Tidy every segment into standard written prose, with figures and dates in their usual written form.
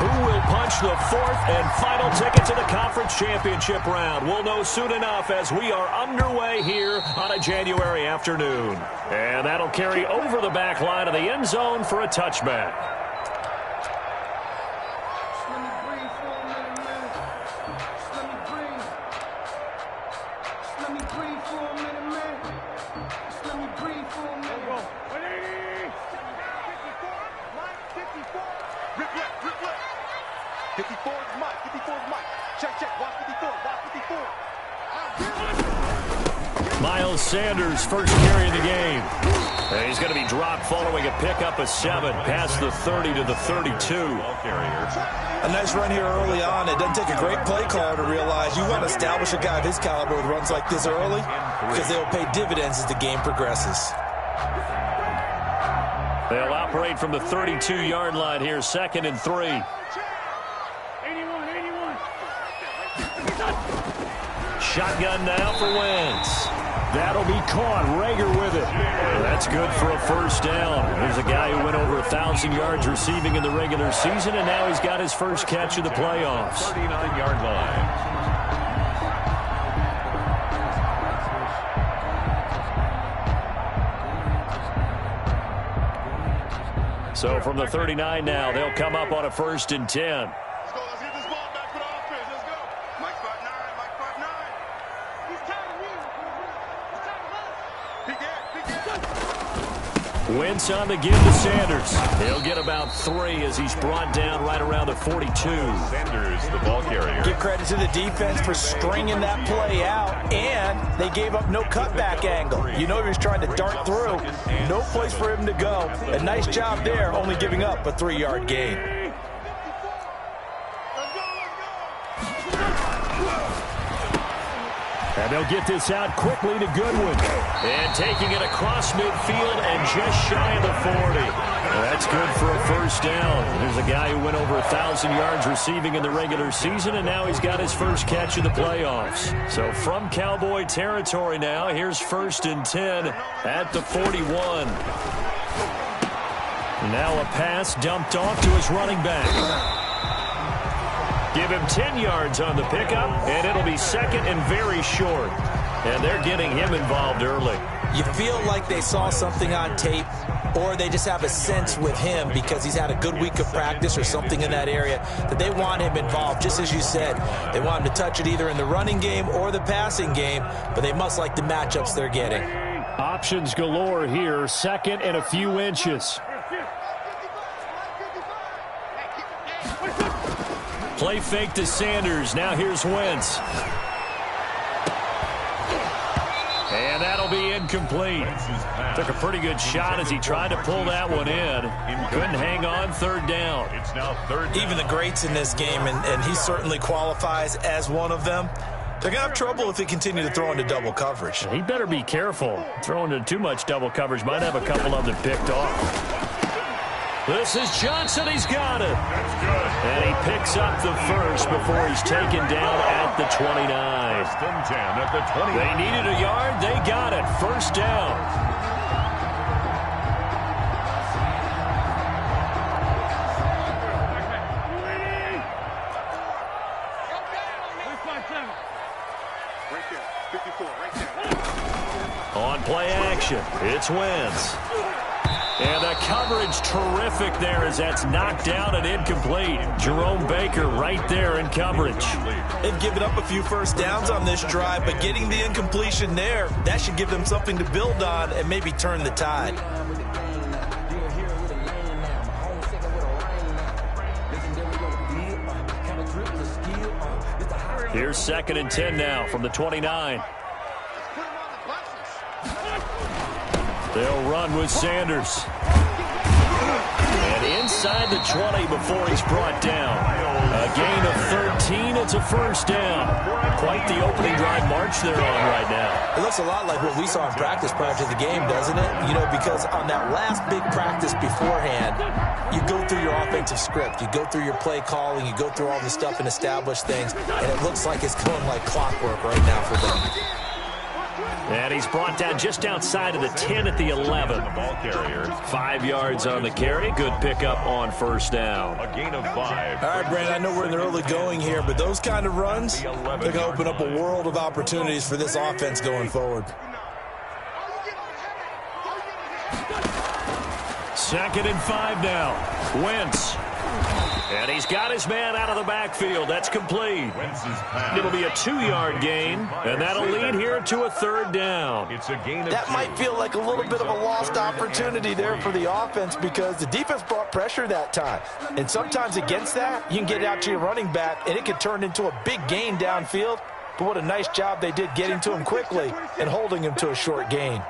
Who will punch the fourth and final ticket to the conference championship round? We'll know soon enough as we are underway here on a January afternoon. And that'll carry over the back line of the end zone for a touchback. Miles Sanders first carry of the game. And he's going to be dropped following a pickup of 7 past the 30 to the 32. A nice run here early on. It doesn't take a great play caller to realize you want to establish a guy of his caliber with runs like this early because they'll pay dividends as the game progresses. They'll operate from the 32-yard line here, 2nd and 3. Shotgun now for Wentz. That'll be caught. Rager with it. That's good for a first down. There's a guy who went over 1,000 yards receiving in the regular season, and now he's got his first catch of the playoffs. 39-yard line. So from the 39 now, they'll come up on a 1st and 10. Wentz on the give to Sanders. He'll get about 3 as he's brought down right around the 42. Sanders, the ball carrier. Give credit to the defense for stringing that play out, and they gave up no cutback angle. You know he was trying to dart through. No place for him to go. A nice job there, only giving up a 3-yard gain. And they'll get this out quickly to Goodwin. And taking it across midfield and just shy of the 40. That's good for a first down. There's a guy who went over 1,000 yards receiving in the regular season, and now he's got his first catch of the playoffs. So from Cowboy territory now, here's 1st and 10 at the 41. Now a pass dumped off to his running back. Give him 10 yards on the pickup, and it'll be 2nd and very short. And they're getting him involved early. You feel like they saw something on tape, or they just have a sense with him because he's had a good week of practice or something in that area that they want him involved. Just as you said, they want him to touch it either in the running game or the passing game, but they must like the matchups they're getting. Options galore here, 2nd and a few inches. Play fake to Sanders. Now here's Wentz. And that'll be incomplete. Took a pretty good shot as he tried to pull that one in. Couldn't hang on, 3rd down. It's now 3rd down. Even the greats in this game, and he certainly qualifies as one of them, they're going to have trouble if they continue to throw into double coverage. He better be careful. Throwing into too much double coverage might have a couple of them picked off. This is Johnson. He's got it. That's good. And he picks up the first before he's taken down at the 29. 1st and 10 at the 20. They needed a yard. They got it. First down. On play action, it's Wentz. And the coverage terrific there as that's knocked down and incomplete. Jerome Baker right there in coverage. They've given up a few first downs on this drive, but getting the incompletion there, that should give them something to build on and maybe turn the tide. Here's 2nd and 10 now from the 29. They'll run with Sanders. And inside the 20 before he's brought down. A gain of 13. It's a first down. Quite the opening drive march they're on right now. It looks a lot like what we saw in practice prior to the game, doesn't it? You know, because on that last big practice beforehand, you go through your offensive script. You go through your play calling. You go through all the stuff and establish things. And it looks like it's going like clockwork right now for them. And he's brought down just outside of the 10 at the 11. The ball carrier. 5 yards on the carry. Good pickup on first down. A gain of 5. All right, Brandon, I know we're in the early going here, but those kind of runs, they're going to open up a world of opportunities for this offense going forward. 2nd and 5 now. Wentz. And he's got his man out of the backfield. That's complete. It'll be a 2-yard gain, and that'll lead here to a 3rd down. It's a gain of That 2. might feel like a little bit of a lost opportunity there for the offense because the defense brought pressure that time. And sometimes against that, you can get it out to your running back, and it can turn into a big gain downfield. But what a nice job they did getting to him quickly and holding him to a short gain.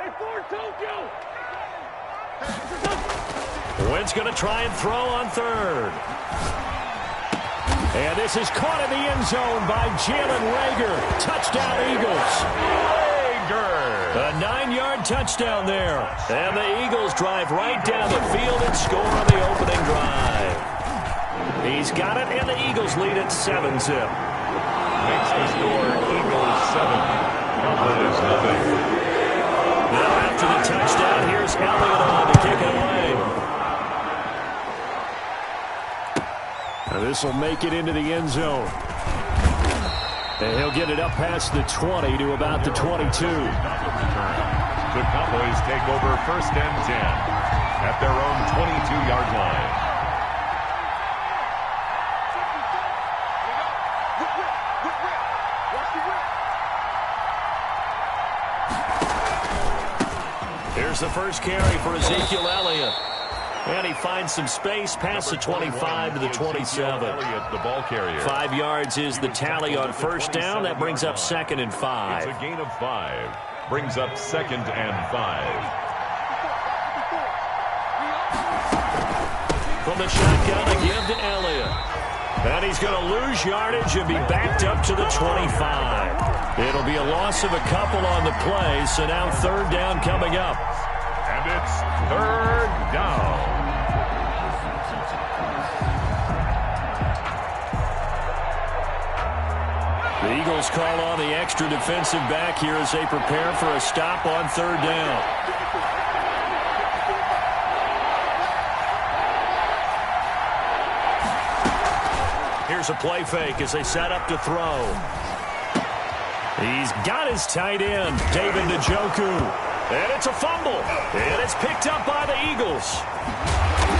Wentz going to try and throw on 3rd. And this is caught in the end zone by Jalen Reagor. Touchdown, Eagles. A 9-yard touchdown there. And the Eagles drive right down the field and score on the opening drive. He's got it, and the Eagles lead at 7-zip. Makes the score Eagles 7. Cowboys nothing. Now after the touchdown, here's Elliott on to kick it away. This will make it into the end zone. And he'll get it up past the 20 to about the 22. The Cowboys take over 1st and 10 at their own 22-yard line. Here's the first carry for Ezekiel Elliott. And he finds some space past the 25 to the 27. Elliott, the ball carrier. 5 yards is the tally on first down. That brings up 2nd and 5. It's a gain of 5. Brings up 2nd and 5. From the shotgun, a give to Elliott. And he's going to lose yardage and be backed up to the 25. It'll be a loss of a couple on the play, so now 3rd down coming up. And it's 3rd down. The Eagles call on the extra defensive back here as they prepare for a stop on 3rd down. Here's a play fake as they set up to throw. He's got his tight end, David Njoku. And it's a fumble. And it's picked up by the Eagles.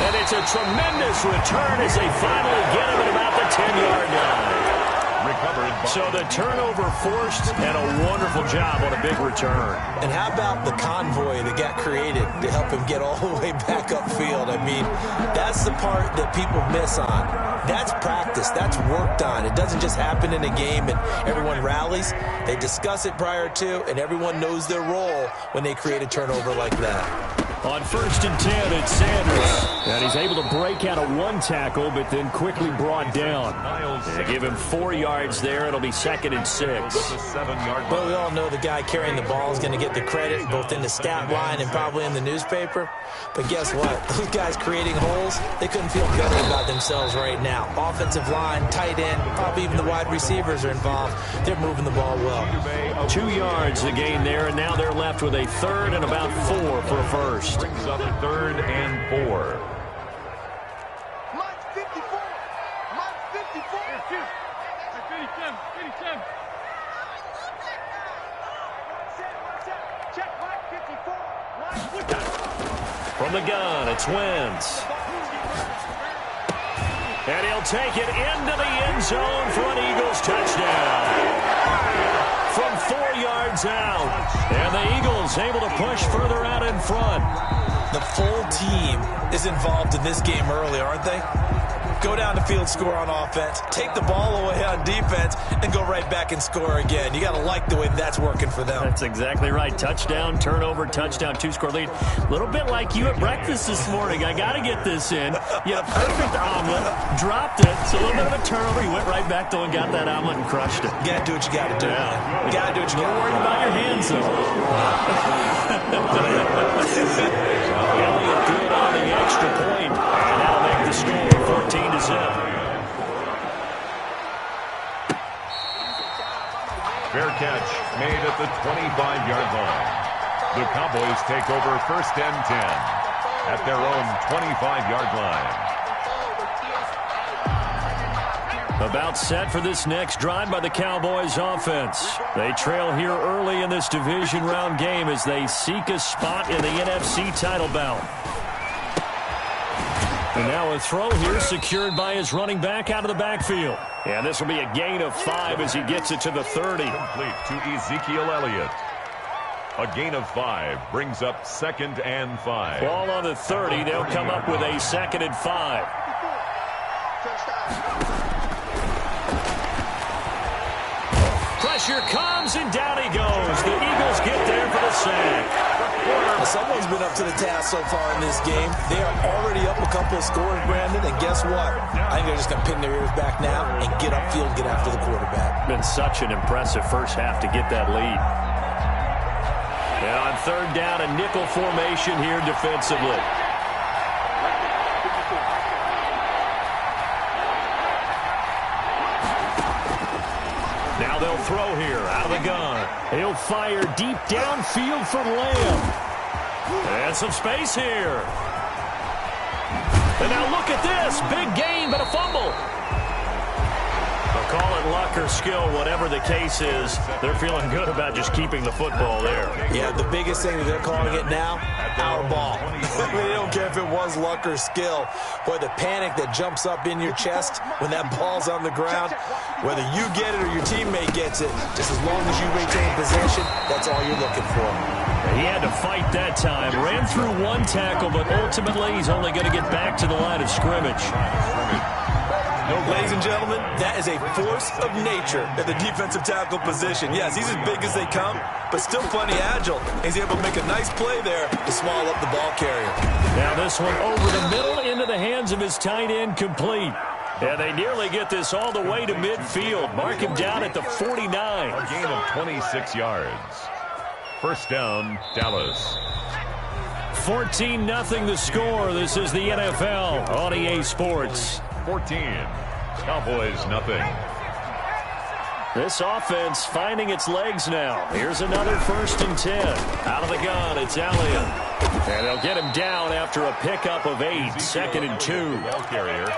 And it's a tremendous return as they finally get him at about the 10-yard line. Recovered. So the turnover forced and a wonderful job on a big return. And how about the convoy that got created to help him get all the way back upfield? I mean, that's the part that people miss on. That's practice. That's worked on. It doesn't just happen in a game and everyone rallies. They discuss it prior to, and everyone knows their role when they create a turnover like that. On 1st and 10, it's Sanders. And he's able to break out of 1 tackle, but then quickly brought down. They give him 4 yards there. It'll be 2nd and 6. Well, we all know the guy carrying the ball is going to get the credit both in the stat line and probably in the newspaper. But guess what? Those guys creating holes, they couldn't feel better about themselves right now. Offensive line, tight end, probably even the wide receivers are involved. They're moving the ball well. 2 yards the gain there, and now they're left with a 3rd and about 4 for a first. Brings up 3rd and 4. From the gun, it's Wentz. And he'll take it into the end zone for an Eagles touchdown. From 4 yards out. And the Eagles able to push further out in front. The full team is involved in this game early, aren't they? Go down the field, score on offense, take the ball away on defense, and go right back and score again. You got to like the way that's working for them. That's exactly right. Touchdown, turnover, touchdown, 2-score lead. A little bit like you at breakfast this morning. I got to get this in. You had a perfect omelet, dropped it. It's a little bit of a turnover. You went right back to and got that omelet and crushed it. You got to do what you got to do. Yeah. You got to do what you got to do. Don't worry about your hands, though. Elliott good on the extra point. And that'll make the score 14-0. Fair catch made at the 25-yard line. The Cowboys take over first and 10 at their own 25-yard line. About set for this next drive by the Cowboys offense. They trail here early in this division round game as they seek a spot in the NFC title bout. And now a throw here secured by his running back out of the backfield. And this will be a gain of 5 as he gets it to the 30. Complete to Ezekiel Elliott. A gain of 5 brings up 2nd and 5. Ball on the 30. They'll come up with a 2nd and 5. Pressure comes, and down he goes. The Eagles get there for the sack. Someone's been up to the task so far in this game. They are already up a couple of scores, Brandon, and guess what? I think they're just going to pin their ears back now and get upfield and get after the quarterback. Been such an impressive first half to get that lead. And on 3rd down, a nickel formation here defensively. Now they'll throw here out of the gun. He'll fire deep downfield for Lamb. And some space here. And now look at this. Big gain, but a fumble. They'll call it luck or skill, whatever the case is. They're feeling good about just keeping the football there. Yeah, the biggest thing that they're calling it now, our ball. They don't care if it was luck or skill. Boy, the panic that jumps up in your chest when that ball's on the ground, whether you get it or your teammate gets it, just as long as you retain possession, that's all you're looking for. He had to fight that time. Ran through one tackle, but ultimately he's only going to get back to the line of scrimmage. Ladies and gentlemen, that is a force of nature at the defensive tackle position. Yes, he's as big as they come, but still plenty agile. He's able to make a nice play there to swallow up the ball carrier. Now this one over the middle into the hands of his tight end, complete. And they nearly get this all the way to midfield. Mark him down at the 49. A gain of 26 yards. First down, Dallas. 14-0 the score. This is the NFL on EA Sports. 14. Cowboys nothing. This offense finding its legs now. Here's another 1st and 10. Out of the gun, it's Elliott. And they'll get him down after a pickup of 8. 2nd and 2. Ball carrier.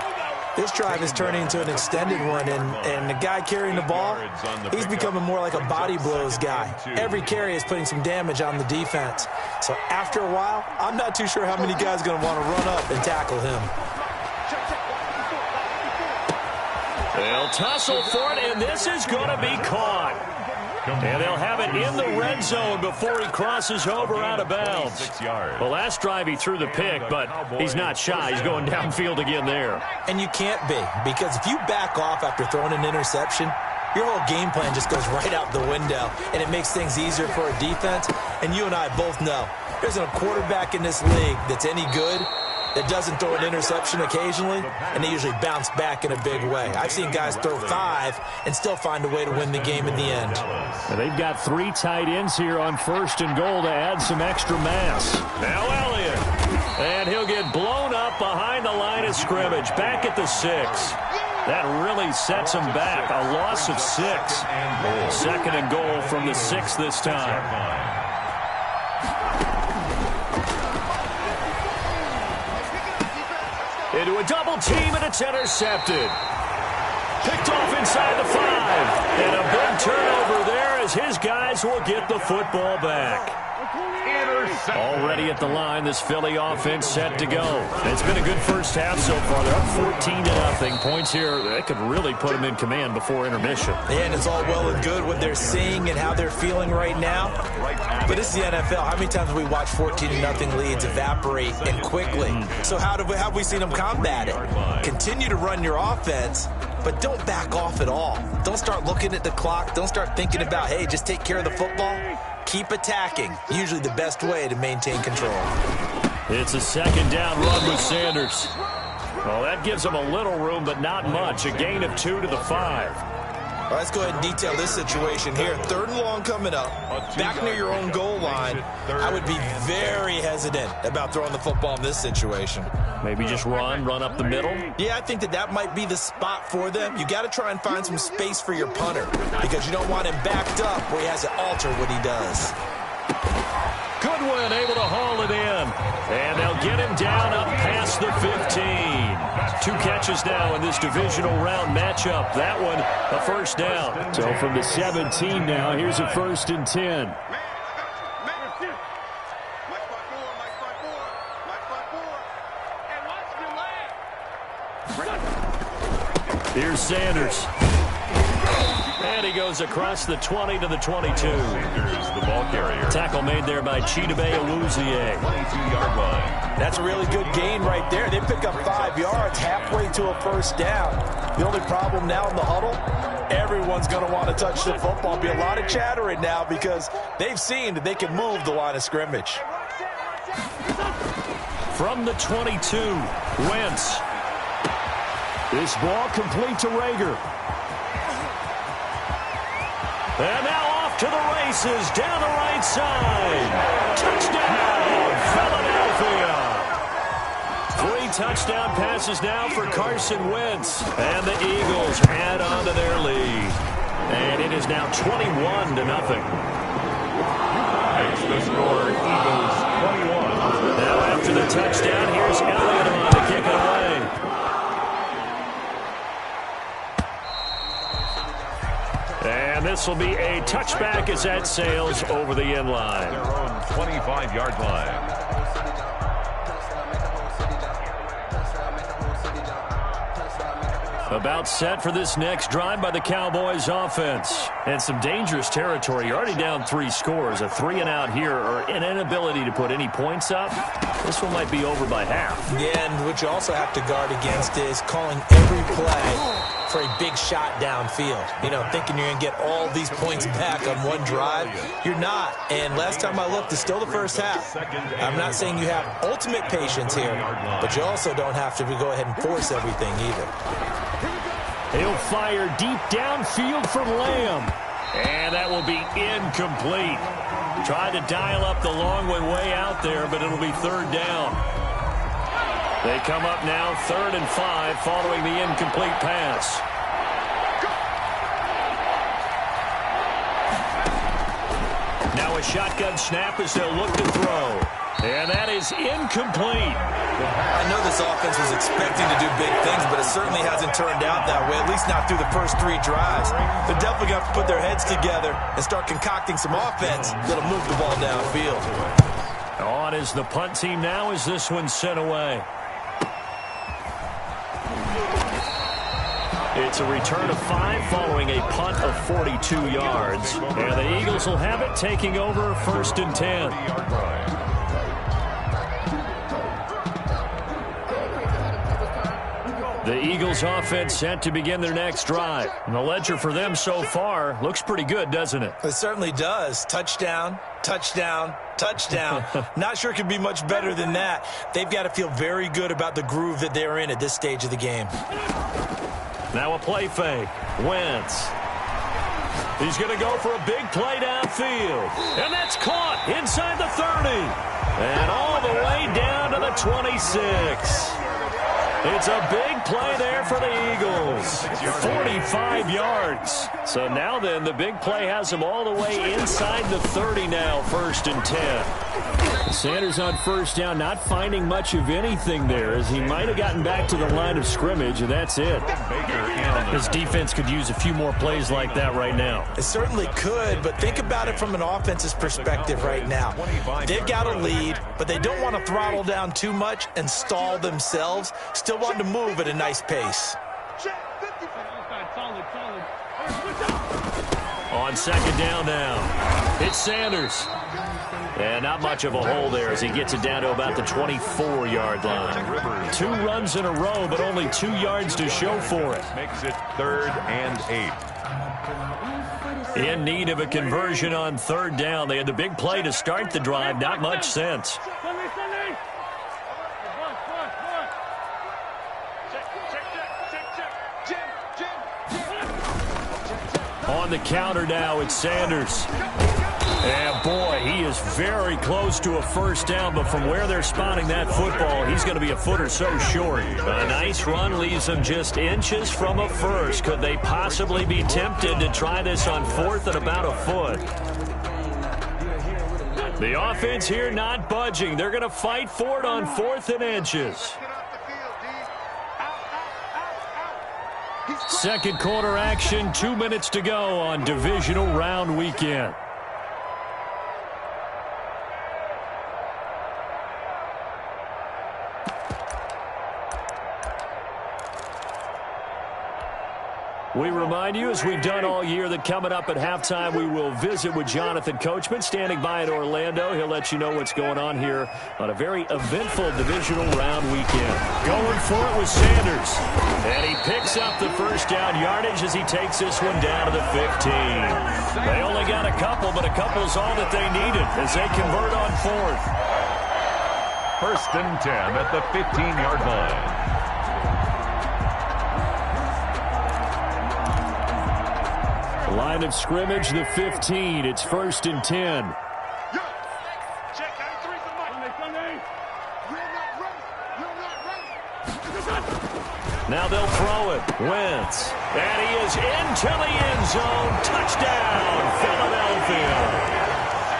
This drive is turning into an extended one, and the guy carrying the ball, he's becoming more like a body blows guy. Every carry is putting some damage on the defense. So after a while, I'm not too sure how many guys are going to want to run up and tackle him. They'll tussle for it, and this is going to be caught. And they'll have it in the red zone before he crosses over out of bounds. The last drive he threw the pick, but he's not shy. He's going downfield again there. And you can't be, because if you back off after throwing an interception, your whole game plan just goes right out the window, and it makes things easier for a defense. And you and I both know there's a quarterback in this league that's any good that doesn't throw an interception occasionally, and they usually bounce back in a big way. I've seen guys throw 5 and still find a way to win the game in the end. And they've got 3 tight ends here on 1st and goal to add some extra mass. Now Elliott. And he'll get blown up behind the line of scrimmage, back at the 6. That really sets him back. A loss of 6. 2nd and goal from the 6 this time. Into a double team, and it's intercepted. Picked off inside the 5. And a big turnover there as his guys will get the football back. Already at the line, this Philly offense set to go. It's been a good first half so far. They're up 14-0. Points here, that could really put them in command before intermission. And it's all well and good what they're seeing and how they're feeling right now. But this is the NFL. How many times have we watched 14-0 leads evaporate and quickly? So how have we seen them combat it? Continue to run your offense, but don't back off at all. Don't start looking at the clock. Don't start thinking about, hey, just take care of the football. Keep attacking. Usually the best way to maintain control. It's a 2nd down run with Sanders. Well, that gives them a little room, but not much. A gain of 2 to the 5. Well, let's go ahead and detail this situation here. 3rd and long coming up. Back near your own goal line. I would be very hesitant about throwing the football in this situation. Maybe just run up the middle? Yeah, I think that might be the spot for them. You got to try and find some space for your punter because you don't want him backed up where he has to alter what he does. Goodwin able to haul it in. And they'll get him down up past the 15. 2 catches now in this divisional round matchup. That one, a first down. So from the 17 now, here's a 1st and 10. Here's Sanders. And he goes across the 20 to the 22. Here's the ball carrier. Tackle made there by Chidobe Awuzie. 22-yard line. That's a really good gain right there. They pick up 5 yards halfway to a first down. The only problem now in the huddle, everyone's going to want to touch the football. Be a lot of chattering now because they've seen that they can move the line of scrimmage. From the 22, Wentz. This ball complete to Rager. And now off to the races, down the right side. Touchdown, Philadelphia. 3 touchdown passes now for Carson Wentz. And the Eagles add on to their lead. And it is now 21-0. Makes the score Eagles 21. Now after the touchdown, here's Elliott on to kick it away. And this will be a touchback as that sails over the end line. Their own 25-yard line. About set for this next drive by the Cowboys offense. And some dangerous territory. You're already down 3 scores. A 3-and-out here or an inability to put any points up. This one might be over by half. Yeah, and what you also have to guard against is calling every play for a big shot downfield. You know, thinking you're going to get all these points back on one drive. You're not. And last time I looked, it's still the first half. I'm not saying you have ultimate patience here, but you also don't have to go ahead and force everything either. He'll fire deep downfield from Lamb. And that will be incomplete. Tried to dial up the long one way out there, but it'll be 3rd down. They come up now 3rd and 5 following the incomplete pass. Now a shotgun snap as they'll look to throw. And that is incomplete. I know this offense was expecting to do big things, but it certainly hasn't turned out that way, at least not through the first 3 drives. They're definitely going to have to put their heads together and start concocting some offense that'll move the ball downfield. On is the punt team now as this one's sent away. It's a return of 5 following a punt of 42 yards. And the Eagles will have it taking over 1st and 10. The Eagles offense set to begin their next drive. And the ledger for them so far looks pretty good, doesn't it? It certainly does. Touchdown, touchdown, touchdown. Not sure it could be much better than that. They've got to feel very good about the groove that they're in at this stage of the game. Now a play fake. Wentz. He's going to go for a big play downfield. And that's caught inside the 30. And all the way down to the 26. It's a big play there for the Eagles. 45 yards. So now then, the big play has them all the way inside the 30 now, 1st and 10. Sanders on first down, not finding much of anything there as he might have gotten back to the line of scrimmage, and that's it. His defense could use a few more plays like that right now. It certainly could, but think about it from an offense's perspective right now. They've got a lead, but they don't want to throttle down too much and stall themselves. Still want to move at a nice pace. On 2nd down now, it's Sanders. And not much of a hole there as he gets it down to about the 24-yard line. 2 runs in a row, but only 2 yards to show for it. Makes it 3rd and 8. In need of a conversion on 3rd down. They had the big play to start the drive. Not much sense. On the counter now, it's Sanders. And, boy, he is very close to a first down, but from where they're spotting that football, he's going to be a foot or so short. A nice run leaves him just inches from a first. Could they possibly be tempted to try this on fourth and about a foot? The offense here not budging. They're going to fight for it on fourth and inches. Second quarter action, 2 minutes to go on divisional round weekend. We remind you, as we've done all year, that coming up at halftime, we will visit with Jonathan Coachman, standing by in Orlando. He'll let you know what's going on here on a very eventful divisional round weekend. Going for it with Sanders. And he picks up the first down yardage as he takes this one down to the 15. They only got a couple, but a couple's all that they needed as they convert on fourth. First and 10 at the 15-yard line. Line of scrimmage, the 15. It's first and 10. Now they'll throw it. Wentz. And he is into the end zone. Touchdown, Philadelphia.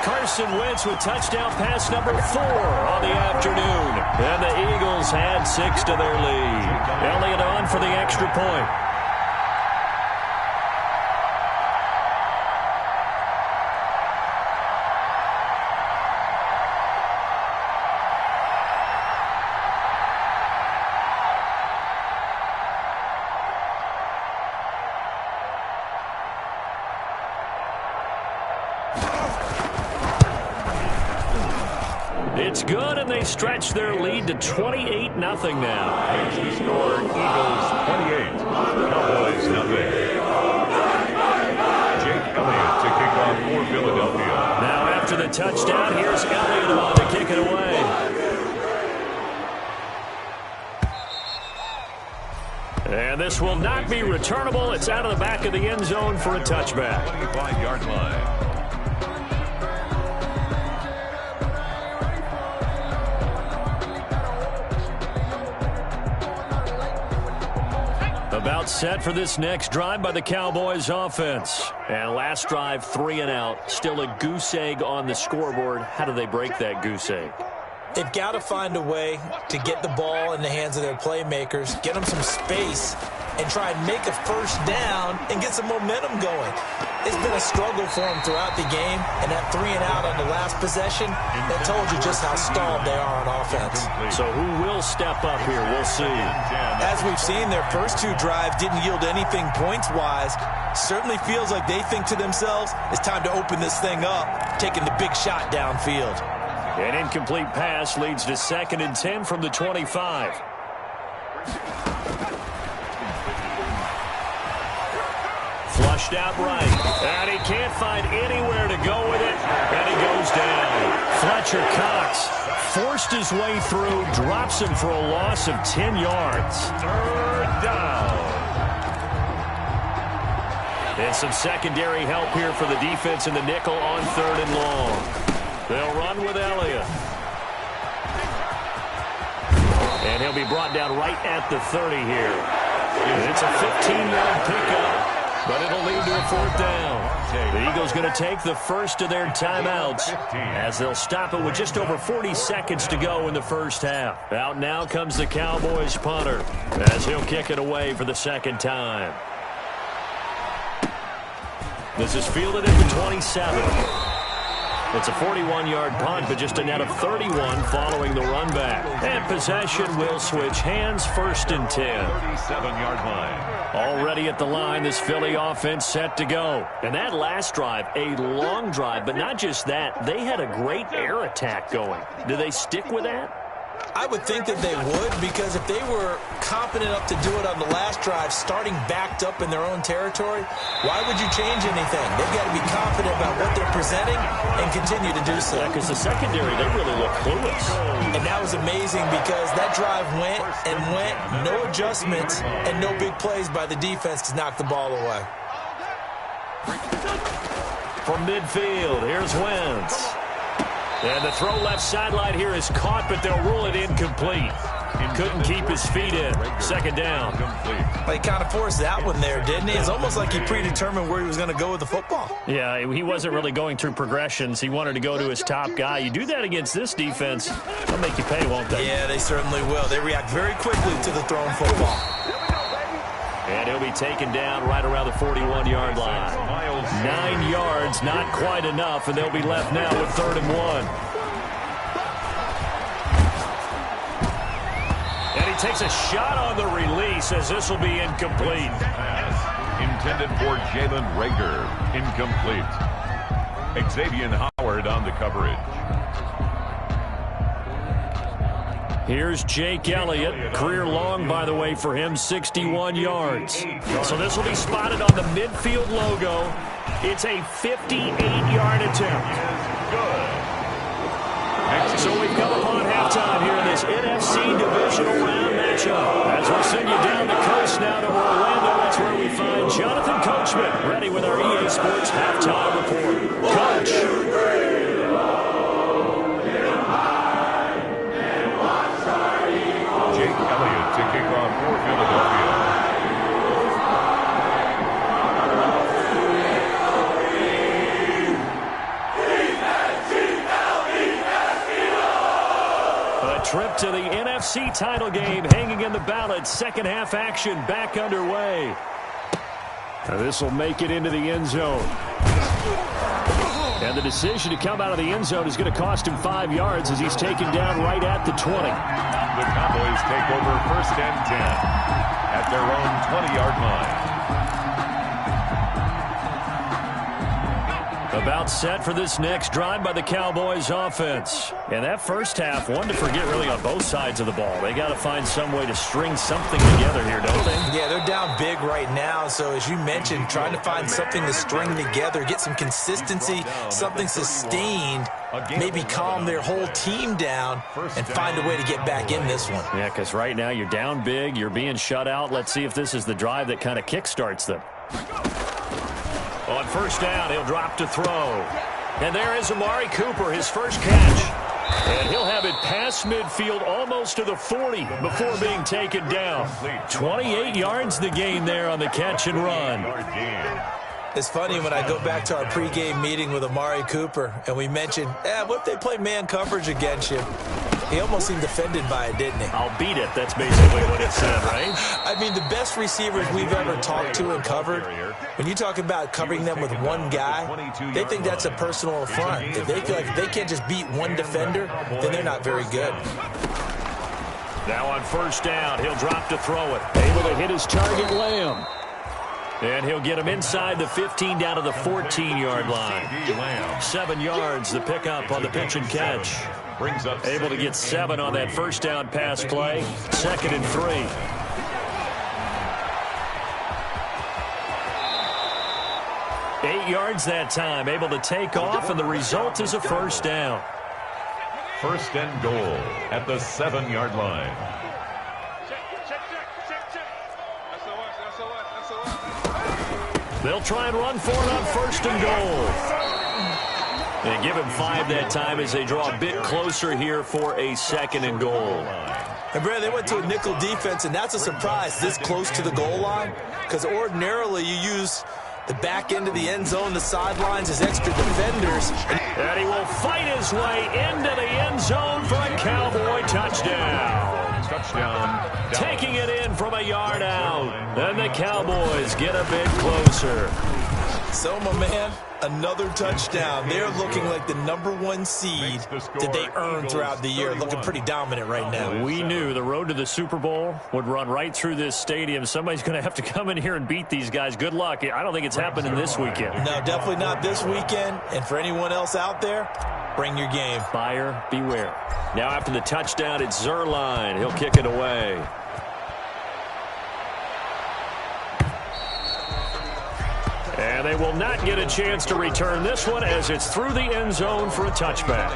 Carson Wentz with touchdown pass number 4 on the afternoon. And the Eagles had 6 to their lead. Elliott on for the extra point. It's good, and they stretch their lead to 28-0 now. The score, Eagles 28, Cowboys nothing. Jake Elliott to kick off for Philadelphia. Now after the touchdown, here's Elliott on to kick it away. And this will not be returnable. It's out of the back of the end zone for a touchback. 25-yard line. About set for this next drive by the Cowboys offense. And last drive, 3 and out. Still a goose egg on the scoreboard. How do they break that goose egg? They've got to find a way to get the ball in the hands of their playmakers, get them some space, and try and make a first down and get some momentum going. It's been a struggle for them throughout the game, and that 3 and out on the last possession, that told you just how stalled they are on offense. So who will step up here? We'll see. As we've seen, their first 2 drives didn't yield anything points-wise. Certainly feels like they think to themselves, it's time to open this thing up, taking the big shot downfield. An incomplete pass leads to 2nd and 10 from the 25. Flushed out right. And he can't find anywhere to go with it. And he goes down. Fletcher Cox forced his way through, drops him for a loss of 10 yards. 3rd down. And some secondary help here for the defense in the nickel on 3rd and long. They'll run with Elliott. And he'll be brought down right at the 30 here. And it's a 15-yard pickup, but it'll lead to a 4th down. The Eagles going to take the first of their timeouts as they'll stop it with just over 40 seconds to go in the first half. Out now comes the Cowboys punter as he'll kick it away for the 2nd time. This is fielded at the 27. It's a 41-yard punt, but just a net of 31 following the run back. And possession will switch hands, 1st and 10. 37-yard line. Already at the line, this Philly offense set to go. And that last drive, a long drive, but not just that. They had a great air attack going. Do they stick with that? I would think that they would, because if they were confident enough to do it on the last drive, starting backed up in their own territory, why would you change anything? They've got to be confident about what they're presenting and continue to do so. Yeah, because the secondary, they really look clueless. And that was amazing because that drive went and went, no adjustments and no big plays by the defense to knock the ball away. From midfield, here's Wentz. And the throw left sideline here is caught, but they'll rule it incomplete. Couldn't keep his feet in. Second down. Well, he kind of forced that one there, didn't he? It's almost like he predetermined where he was going to go with the football. Yeah, he wasn't really going through progressions. He wanted to go to his top guy. You do that against this defense, they'll make you pay, won't they? Yeah, they certainly will. They react very quickly to the thrown football. And he'll be taken down right around the 41-yard line. 9 yards, not quite enough, and they'll be left now with 3rd and 1. And he takes a shot on the release as this will be incomplete. Pass intended for Jalen Reagor. Incomplete. Xavier Howard on the coverage. Here's Jake Elliott. Career long, by the way, for him, 61 yards. So this will be spotted on the midfield logo. It's a 58-yard attempt. So we've come upon halftime here in this NFC Divisional Round matchup. As we'll send you down the coast now to Orlando, that's where we find Jonathan Coachman, ready with our EA Sports Halftime Report. Coach. To kick off for Philadelphia. A trip to the NFC title game hanging in the balance. Second half action back underway. This will make it into the end zone. And the decision to come out of the end zone is going to cost him 5 yards as he's taken down right at the 20. The Cowboys take over 1st and 10 at their own 20-yard line. About set for this next drive by the Cowboys offense. And that first half, one to forget really on both sides of the ball. They got to find some way to string something together here, don't they? Yeah, they're down big right now. So as you mentioned, trying to find something to string together, get some consistency, something sustained, maybe calm their whole team down and find a way to get back in this one. Yeah, because right now you're down big, you're being shut out. Let's see if this is the drive that kind of kickstarts them. On 1st down, he'll drop to throw. And there is Amari Cooper, his first catch. And he'll have it past midfield almost to the 40 before being taken down. 28 yards the gain there on the catch and run. It's funny when I go back to our pregame meeting with Amari Cooper and we mentioned, what if they play man coverage against you? He almost seemed offended by it, didn't he? I'll beat it. That's basically what it said, right? I mean, the best receivers we've ever talked to and covered, when you talk about covering them with one guy, they think that's a personal affront. If they feel like they can't just beat one defender, then they're not very good. Now on 1st down, he'll drop to throw it. Able to hit his target, Lamb. And he'll get him inside the 15 down to the 14-yard line. 7 yards, the pickup on the pitch and catch. Able to get 7 on that 1st down pass play. 2nd and 3. Eight yards that time. Able to take off, and the result is a 1st down. 1st and goal at the 7-yard line. They'll try and run for it on 1st and goal. And give him 5 that time as they draw a bit closer here for a 2nd and goal. And, Brad, they went to a nickel defense, and that's a surprise this close to the goal line because ordinarily you use the back end of the end zone, the sidelines as extra defenders. And he will fight his way into the end zone for a Cowboy touchdown. Touchdown. Taking it in from a yard out. And the Cowboys get a bit closer. So, my man, another touchdown. They're looking like the #1 seed that they earned throughout the year. Looking pretty dominant right now. We knew the road to the Super Bowl would run right through this stadium. Somebody's going to have to come in here and beat these guys. Good luck. I don't think it's happening this weekend. No, definitely not this weekend. And for anyone else out there, bring your game. Buyer beware. Now after the touchdown, it's Zuerlein. He'll kick it away. And they will not get a chance to return this one as it's through the end zone for a touchback.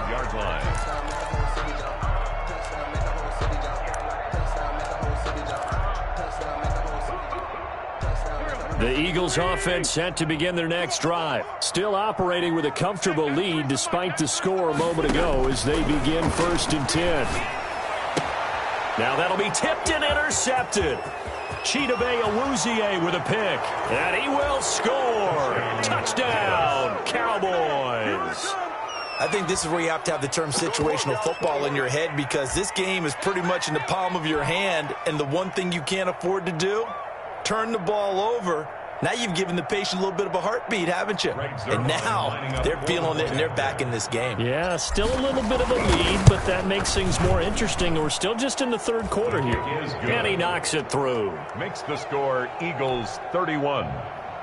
The Eagles offense set to begin their next drive. Still operating with a comfortable lead despite the score a moment ago as they begin 1st and 10. Now that'll be tipped and intercepted. Chidobe Awuzie with a pick. And he will score. Touchdown, Cowboys. I think this is where you have to have the term situational football in your head, because this game is pretty much in the palm of your hand, and the one thing you can't afford to do, turn the ball over. Now you've given the patient a little bit of a heartbeat, haven't you? And now they're feeling it, and they're back in this game. Yeah, still a little bit of a lead, but that makes things more interesting. We're still just in the 3rd quarter here. And he knocks it through. Makes the score Eagles 31,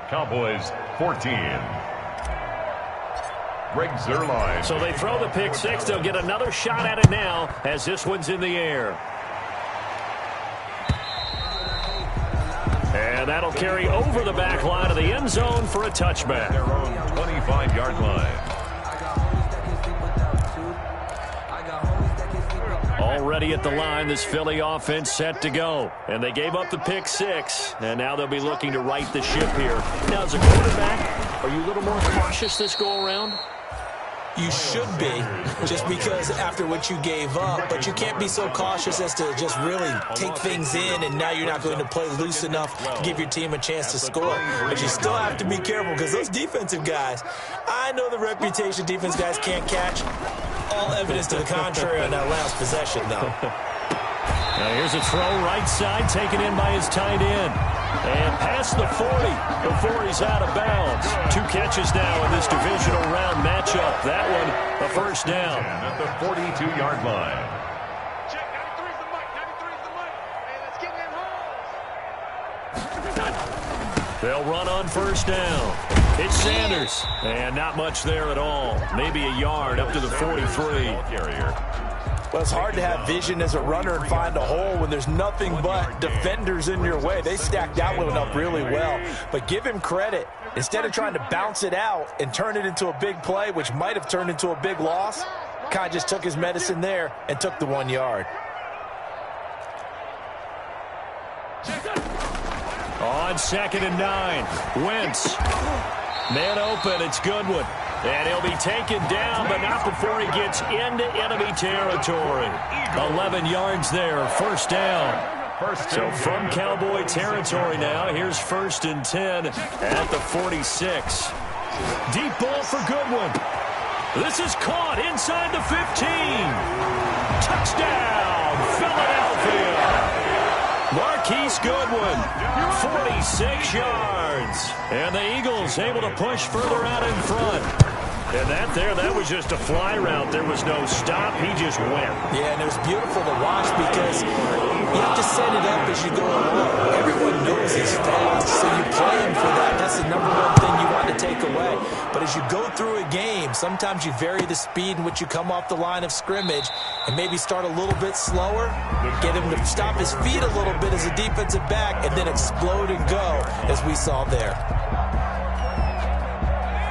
Cowboys 14. Greg Zuerlein. So they throw the pick six. They'll get another shot at it now as this one's in the air. And that'll carry over the back line of the end zone for a touchback. Their own 25-yard line. Already at the line, this Philly offense set to go. And they gave up the pick six. And now they'll be looking to right the ship here. Now, as a quarterback, are you a little more cautious this go-around? You should be, just because after what you gave up, but you can't be so cautious as to just really take things in, and now you're not going to play loose enough to give your team a chance to score. But you still have to be careful, because those defensive guys, I know the reputation defense guys can't catch. All evidence to the contrary on that last possession, though. Now here's a throw right side, taken in by his tight end. And past the 40 before he's out of bounds. 2 catches now in this divisional round matchup. That one, a first down. At the 42-yard line. Check, 93's the mic, 93's the mic. Hey, let's get in holes. They'll run on first down. It's Sanders. And not much there at all. Maybe a yard up to the 43. Well, it's hard to have vision as a runner and find a hole when there's nothing but defenders in your way. They stacked that one up really well. But give him credit. Instead of trying to bounce it out and turn it into a big play, which might have turned into a big loss, kind of just took his medicine there and took the 1 yard. On 2nd and 9. Wentz. Man open. It's Goodwin. And he'll be taken down, but not before he gets into enemy territory. 11 yards there, first down. So from Cowboy territory now, here's 1st and 10 at the 46. Deep ball for Goodwin. This is caught inside the 15. Touchdown, Philadelphia. Marquise Goodwin, 46 yards. And the Eagles able to push further out in front. And that was just a fly route. There was no stop. He just went. Yeah, and it was beautiful to watch, because you have to set it up as you go along. Everyone knows he's fast, so you play him for that. That's the number one thing you want to take away. But as you go through a game, sometimes you vary the speed in which you come off the line of scrimmage and maybe start a little bit slower, get him to stop his feet a little bit as a defensive back, and then explode and go, as we saw there.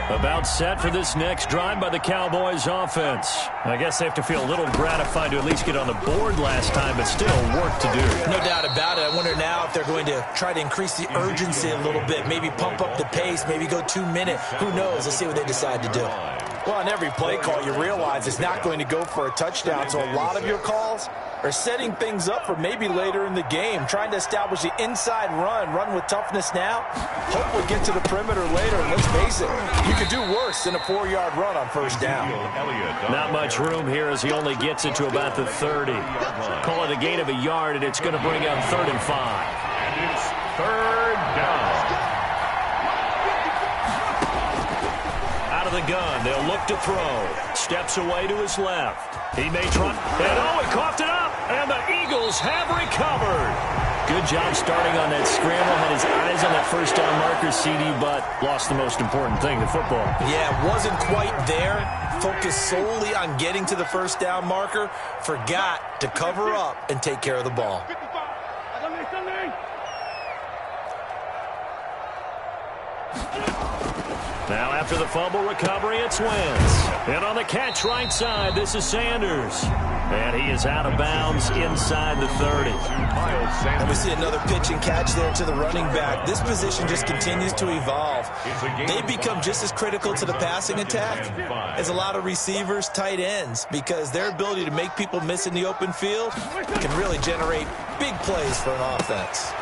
About set for this next drive by the Cowboys offense. I guess they have to feel a little gratified to at least get on the board last time, but still work to do. No doubt about it. I wonder now if they're going to try to increase the urgency a little bit, maybe pump up the pace, maybe go 2 minutes. Who knows? Let's see what they decide to do. Well, on every play call, you realize it's not going to go for a touchdown, so a lot of your calls are setting things up for maybe later in the game, trying to establish the inside run with toughness now. Hope we'll get to the perimeter later, and let's face it, you could do worse than a 4-yard run on first down. Not much room here as he only gets it to about the 30. Call it a gain of a yard, and it's going to bring up 3rd and 5. And it's 3rd down. Out of the gun, they'll look to throw. Steps away to his left. He may try, and he coughed it up, and the Eagles have recovered. Good job starting on that scramble. Had his eyes on that first down marker, CD, but lost the most important thing, the football. Yeah, wasn't quite there. Focused solely on getting to the first down marker. Forgot to cover up and take care of the ball. Now after the fumble recovery, it's Wentz. And on the catch right side, this is Sanders. And he is out of bounds inside the 30. And we see another pitch and catch there to the running back. This position just continues to evolve. They become just as critical to the passing attack as a lot of receivers, tight ends, because their ability to make people miss in the open field can really generate big plays for an offense.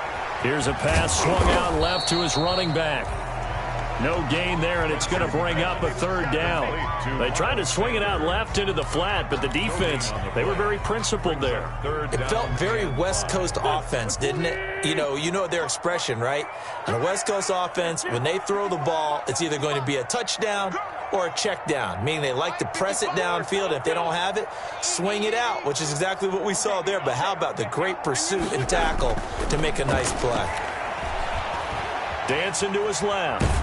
Here's a pass swung out left to his running back. No gain there, and it's going to bring up a third down. They tried to swing it out left into the flat, but the defense, they were very principled there. It felt very West Coast offense, didn't it? You know their expression, right? On a West Coast offense, when they throw the ball, it's either going to be a touchdown or a check down, meaning they like to press it downfield. If they don't have it, swing it out, which is exactly what we saw there. But how about the great pursuit and tackle to make a nice play? Dancing to his left.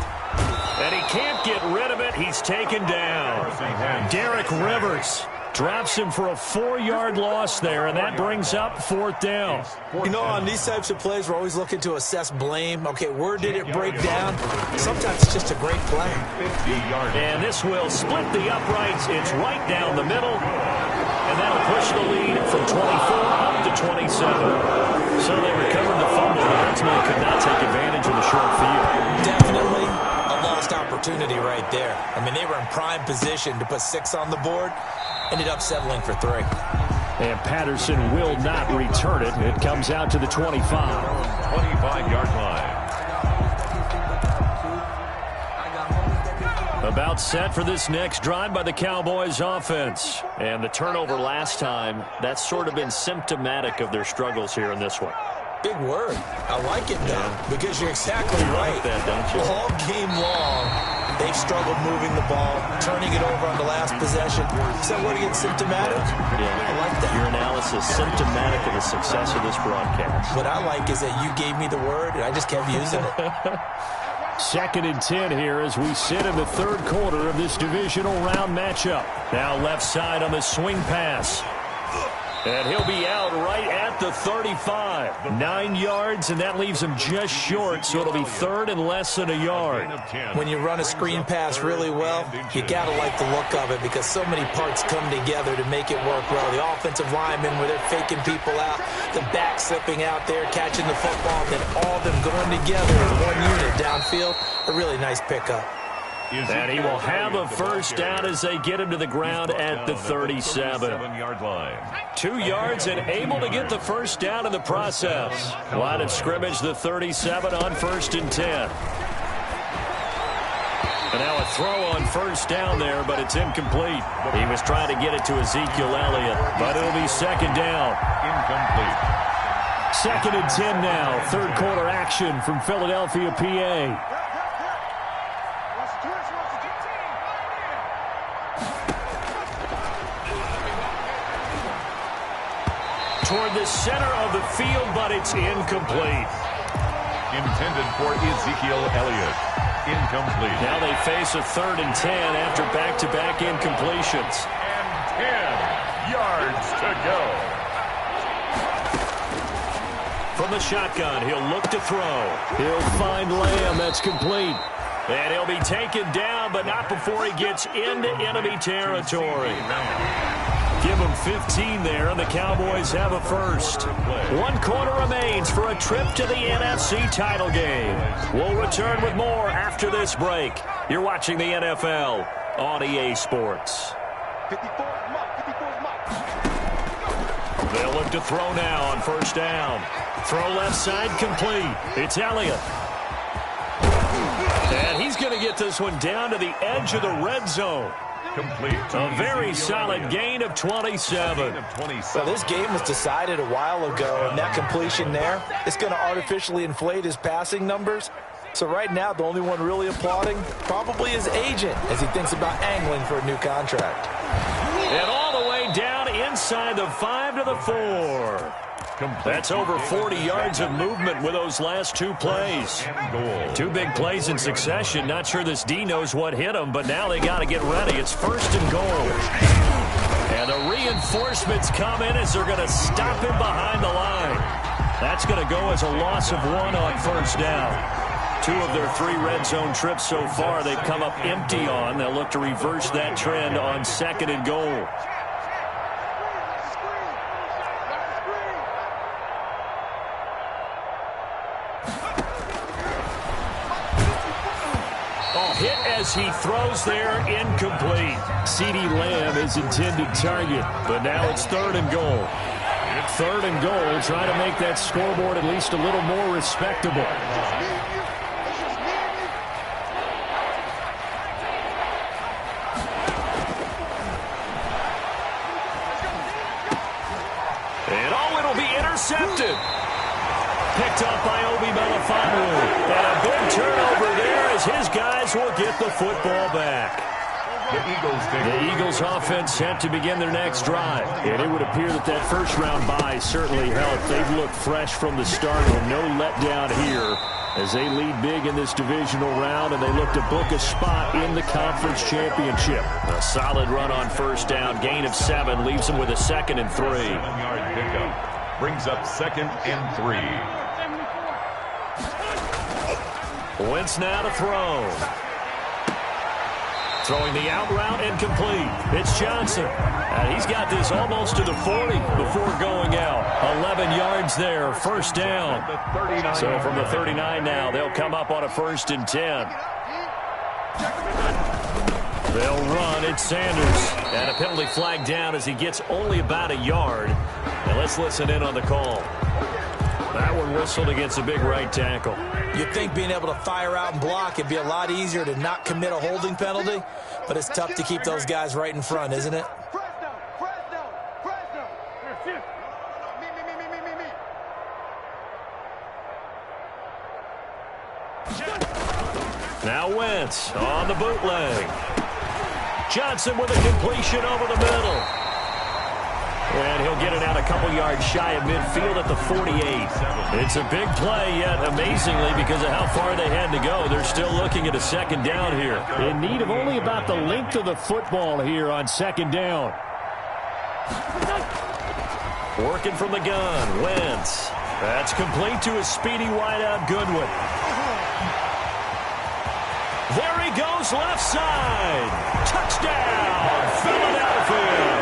And he can't get rid of it. He's taken down. Derek Rivers drops him for a 4-yard loss there, and that brings up fourth down. On these types of plays, we're always looking to assess blame. Okay, where did it break down? Sometimes it's just a great play. And this will split the uprights. It's right down the middle. And that'll push the lead from 24 up to 27. So they recovered the fumble, but ultimately could not take advantage of the short field. Definitely a lost opportunity right there. I mean, they were in prime position to put 6 on the board. Ended up settling for 3. And Patterson will not return it. It comes out to the 25. 25-yard line. About set for this next drive by the Cowboys offense. And the turnover last time, that's sort of been symptomatic of their struggles here in this one. Big word. I like it, though, because you're exactly right. Like that, don't you? All game long, they've struggled moving the ball, turning it over on the last possession. Is that word again, symptomatic? Yeah. I like that. Your analysis, symptomatic of the success of this broadcast. What I like is that you gave me the word, and I just kept using it. 2nd and 10 here as we sit in the third quarter of this divisional round matchup. Now left side on the swing pass. And he'll be out right at the 35. 9 yards, and that leaves him just short, so it'll be third and less than a yard. When you run a screen pass really well, you got to like the look of it because so many parts come together to make it work well. The offensive linemen, where they're faking people out, the back slipping out there, catching the football, then all of them going together as one unit downfield. A really nice pickup. And he will have a first down as they get him to the ground at the 37. 2 yards and able to get the first down in the process. Line of scrimmage, the 37 on 1st and 10. And now a throw on first down there, but it's incomplete. He was trying to get it to Ezekiel Elliott, but it'll be 2nd down. Incomplete. 2nd and 10 now. Third quarter action from Philadelphia, PA. Toward the center of the field, but it's incomplete. Intended for Ezekiel Elliott. Incomplete. Now they face a 3rd and 10 after back-to-back incompletions. And 10 yards to go. From the shotgun, he'll look to throw. He'll find Lamb. That's complete. And he'll be taken down, but not before he gets into enemy territory. Give them 15 there, and the Cowboys have a first. 1 quarter remains for a trip to the NFC title game. We'll return with more after this break. You're watching the NFL on EA Sports. They'll look to throw now on first down. Throw left side complete. It's Elliott. And he's going to get this one down to the edge of the red zone. Complete. A very solid gain of 27. Well, this game was decided a while ago, and that completion there is going to artificially inflate his passing numbers. So right now, the only one really applauding probably his agent as he thinks about angling for a new contract. And all the way down inside the 5 to the 4. That's over 40 yards of movement with those last 2 plays. 2 big plays in succession. Not sure this D knows what hit him, but now they got to get ready. It's 1st and goal. And the reinforcements come in as they're going to stop him behind the line. That's going to go as a loss of 1 on first down. 2 of their 3 red zone trips so far they've come up empty on. They'll look to reverse that trend on 2nd and goal. Hit as he throws there, incomplete. CeeDee Lamb is intended target, but now it's 3rd and goal. 3rd and goal, trying to make that scoreboard at least a little more respectable. And it'll be intercepted. Picked up by Obi Melifonwu. And a big turnover there as his guys will get the football back. The Eagles offense set to begin their next drive. And it would appear that that first-round bye certainly helped. They've looked fresh from the start and no letdown here as they lead big in this divisional round, and they look to book a spot in the conference championship. A solid run on first down. Gain of 7 leaves them with a 2nd and 3. 7-yard pickup brings up 2nd and 3. Wentz now to throw. Throwing the out route incomplete. It's Johnson. He's got this almost to the 40 before going out. 11 yards there, first down. So from the 39 now, they'll come up on a 1st and 10. They'll run. It's Sanders. And a penalty flag down as he gets only about a yard. And let's listen in on the call. That one whistled against a big right tackle. You'd think being able to fire out and block it'd be a lot easier to not commit a holding penalty, but it's tough to keep those guys right in front, isn't it? Now Wentz on the bootleg. Johnson with a completion over the middle. And he'll get it out a couple yards shy of midfield at the 48. It's a big play, yet amazingly, because of how far they had to go, they're still looking at a 2nd down here. In need of only about the length of the football here on 2nd down. Working from the gun, Wentz. That's complete to a speedy wideout, Goodwin. There he goes, left side. Touchdown, Philadelphia.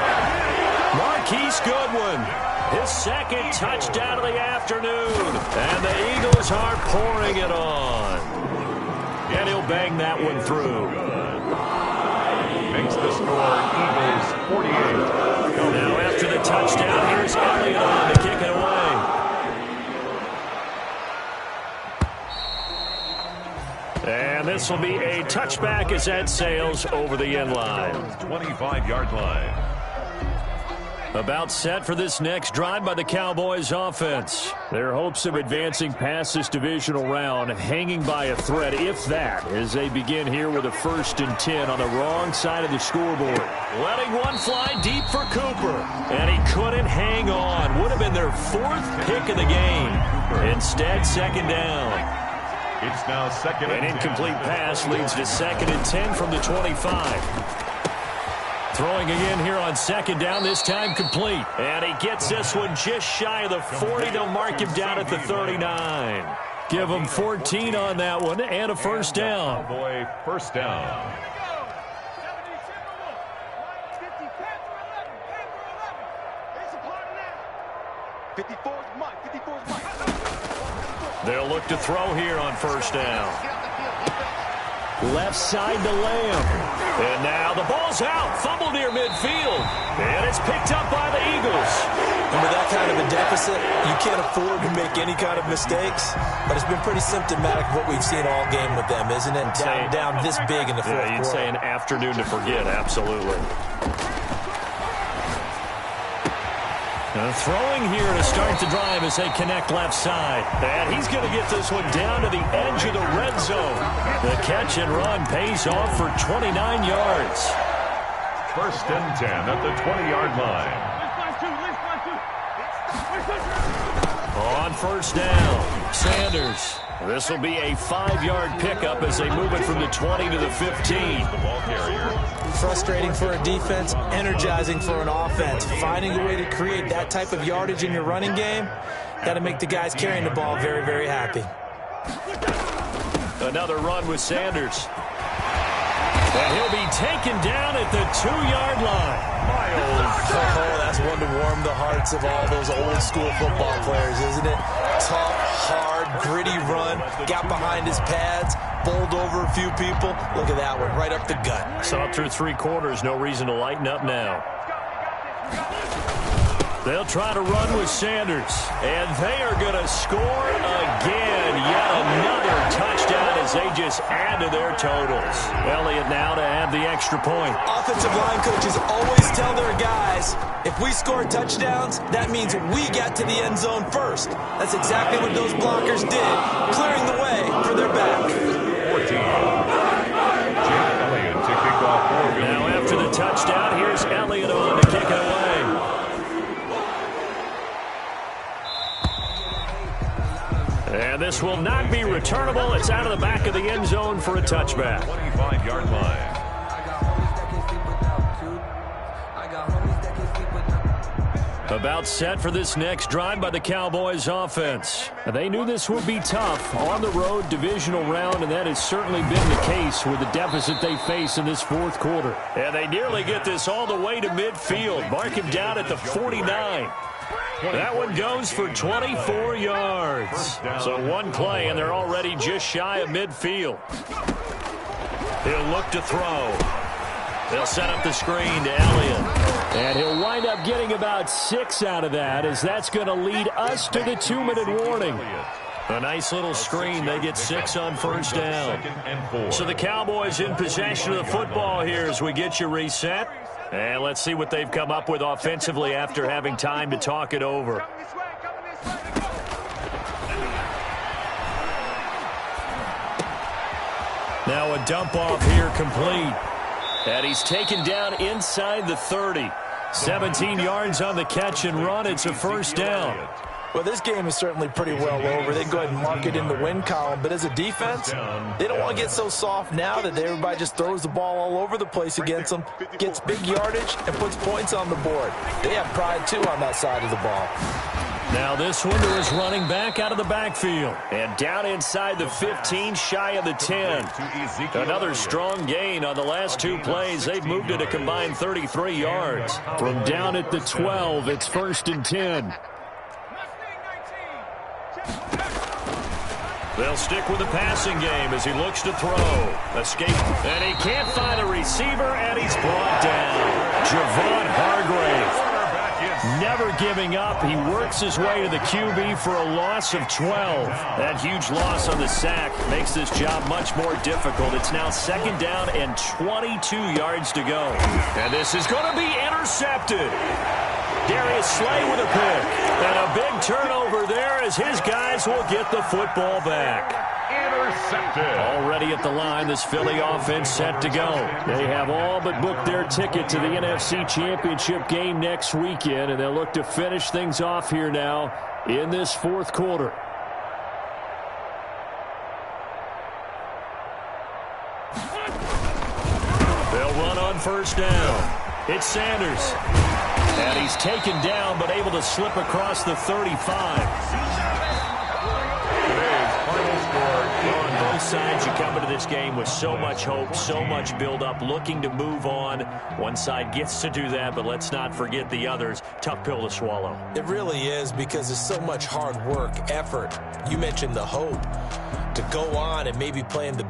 Marquise Goodwin, his 2nd touchdown of the afternoon. And the Eagles are pouring it on. And he'll bang that one through. Makes the score Eagles 48. Now after the touchdown, here's Elliott on to kick it away. And this will be a touchback as that sails over the end line. 25-yard line. About set for this next drive by the Cowboys offense. Their hopes of advancing past this divisional round hanging by a thread, if that, as they begin here with a 1st and 10 on the wrong side of the scoreboard. Letting one fly deep for Cooper. And he couldn't hang on. Would have been their 4th pick of the game. Instead, 2nd down. It's now 2nd and 10. An incomplete pass leads to 2nd and 10 from the 25. Throwing again here on 2nd down, this time complete. And he gets this one just shy of the 40. They'll mark him down at the 39. Give him 14 on that one and a 1st down. Cowboy 1st down. They'll look to throw here on 1st down. Left side to Lamb. And now the ball's out. Fumble near midfield. And it's picked up by the Eagles. And with that kind of a deficit, you can't afford to make any kind of mistakes. But it's been pretty symptomatic of what we've seen all game with them, isn't it? Down this big in the 4th quarter. You'd say an afternoon to forget, absolutely. Throwing here to start the drive as they connect left side. And he's going to get this one down to the edge of the red zone. The catch and run pays off for 29 yards. 1st and 10 at the 20-yard line. On 1st down, Sanders. This will be a 5-yard pickup as they move it from the 20 to the 15. The ball carrier. Frustrating for a defense, energizing for an offense. Finding a way to create that type of yardage in your running game, got to make the guys carrying the ball very, very happy. Another run with Sanders. And he'll be taken down at the 2-yard line. Oh, that's one to warm the hearts of all those old-school football players, isn't it? Tough, hard, gritty run. Got behind his pads, bowled over a few people. Look at that one, right up the gut. Saw it through 3 quarters. No reason to lighten up now. They'll try to run with Sanders. And they are going to score again. Yet another touchdown as they just add to their totals. Elliott now to add the extra point. Offensive line coaches always tell their guys, if we score touchdowns, that means we got to the end zone first. That's exactly what those blockers did, clearing the way for their back. 14. Jake Elliott to kick off for Billy. Now after the touchdown, here's Elliott on to kick it away. And this will not be returnable. It's out of the back of the end zone for a touchback. 25-yard line. About set for this next drive by the Cowboys offense. They knew this would be tough on the road divisional round, and that has certainly been the case with the deficit they face in this 4th quarter. And they nearly get this all the way to midfield. Mark him down at the 49. That one goes for 24 yards. So one play, and they're already just shy of midfield. He'll look to throw. They'll set up the screen to Elliott. And he'll wind up getting about 6 out of that, as that's going to lead us to the 2-minute warning. A nice little screen. They get 6 on first down. So the Cowboys in possession of the football here as we get you reset. And let's see what they've come up with offensively after having time to talk it over. Now a dump off here complete. And he's taken down inside the 30. 17 yards on the catch and run. It's a first down. Well, this game is certainly pretty well over. They go ahead and mark it in the win column. But as a defense, they don't want to get so soft now that everybody just throws the ball all over the place against them, gets big yardage, and puts points on the board. They have pride, too, on that side of the ball. Now this one to his running back out of the backfield. And down inside the 15, shy of the 10. Another strong gain on the last 2 plays. They've moved it a combined 33 yards. From down at the 12, it's 1st and 10. They'll stick with the passing game as he looks to throw. Escape. And he can't find a receiver, and he's brought down. Javon Hargrave. Never giving up. He works his way to the QB for a loss of 12. That huge loss on the sack makes this job much more difficult. It's now 2nd down and 22 yards to go. And this is going to be intercepted. Darius Slay with a pick. And a big turnover there as his guys will get the football back. Intercepted. Already at the line, this Philly offense set to go. They have all but booked their ticket to the NFC Championship game next weekend, and they'll look to finish things off here now in this 4th quarter. They'll run on first down. It's Sanders. And he's taken down, but able to slip across the 35. On both sides, you come into this game with so much hope, so much build-up, looking to move on. One side gets to do that, but let's not forget the others. Tough pill to swallow. It really is, because there's so much hard work, effort. You mentioned the hope to go on and maybe play in the